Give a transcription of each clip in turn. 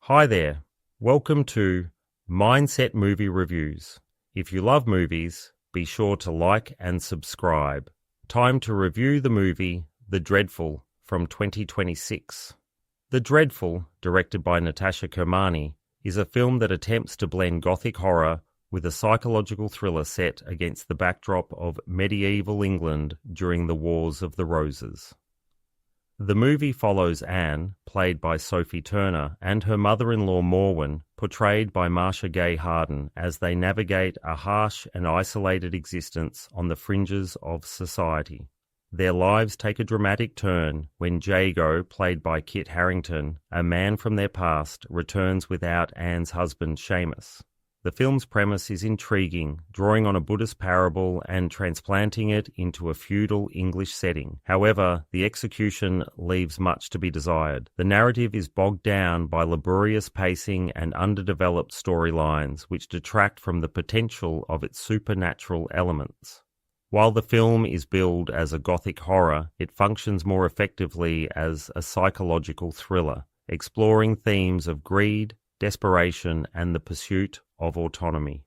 Hi there. Welcome to Mindset Movie Reviews. If you love movies, be sure to like and subscribe. Time to review the movie The Dreadful from 2026. The Dreadful, directed by Natasha Kermani, is a film that attempts to blend Gothic horror with a psychological thriller set against the backdrop of medieval England during the Wars of the Roses. The movie follows Anne, played by Sophie Turner, and her mother-in-law Morwen, portrayed by Marcia Harden, as they navigate a harsh and isolated existence on the fringes of society. Their lives take a dramatic turn when Jago, played by Kit Harington, a man from their past, returns without Anne's husband Seamus. The film's premise is intriguing, drawing on a Buddhist parable and transplanting it into a feudal English setting. However, the execution leaves much to be desired. The narrative is bogged down by laborious pacing and underdeveloped storylines, which detract from the potential of its supernatural elements. While the film is billed as a Gothic horror, it functions more effectively as a psychological thriller, exploring themes of greed, desperation, and the pursuit of autonomy.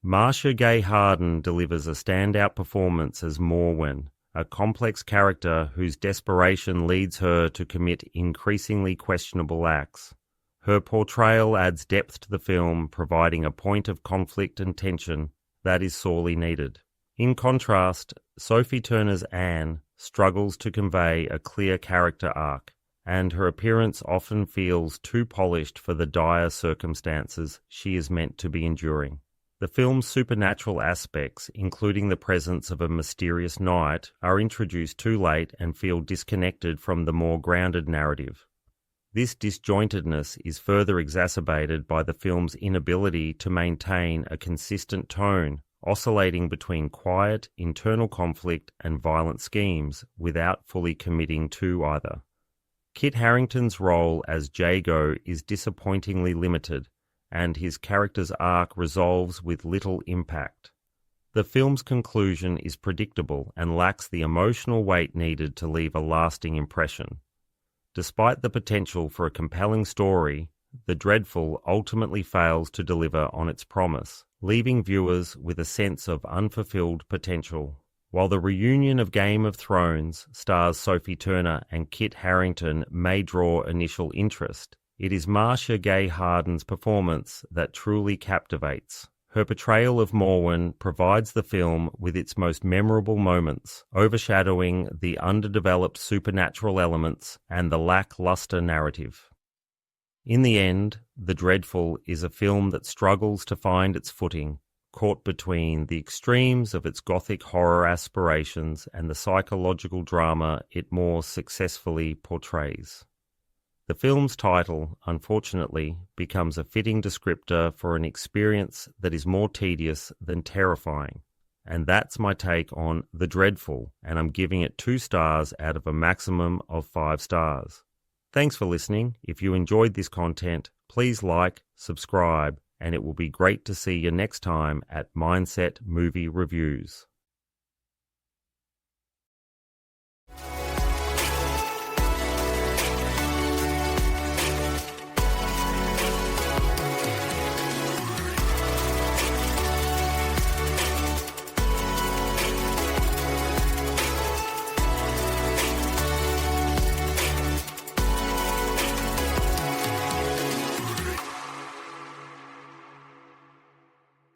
Marcia Harden delivers a standout performance as Morwen, a complex character whose desperation leads her to commit increasingly questionable acts. Her portrayal adds depth to the film, providing a point of conflict and tension that is sorely needed. In contrast, Sophie Turner's Anne struggles to convey a clear character arc, and her appearance often feels too polished for the dire circumstances she is meant to be enduring. The film's supernatural aspects, including the presence of a mysterious knight, are introduced too late and feel disconnected from the more grounded narrative. This disjointedness is further exacerbated by the film's inability to maintain a consistent tone, oscillating between quiet, internal conflict and violent schemes without fully committing to either. Kit Harington's role as Jago is disappointingly limited, and his character's arc resolves with little impact. The film's conclusion is predictable and lacks the emotional weight needed to leave a lasting impression. Despite the potential for a compelling story, The Dreadful ultimately fails to deliver on its promise, leaving viewers with a sense of unfulfilled potential. While the reunion of Game of Thrones stars Sophie Turner and Kit Harington may draw initial interest, it is Marcia Harden's performance that truly captivates. Her portrayal of Morwen provides the film with its most memorable moments, overshadowing the underdeveloped supernatural elements and the lackluster narrative. In the end, The Dreadful is a film that struggles to find its footing, caught between the extremes of its Gothic horror aspirations and the psychological drama it more successfully portrays. The film's title, unfortunately, becomes a fitting descriptor for an experience that is more tedious than terrifying. And that's my take on The Dreadful, and I'm giving it 2 stars out of a maximum of 5 stars. Thanks for listening. If you enjoyed this content, please like, subscribe, and it will be great to see you next time at Mindset Movie Reviews.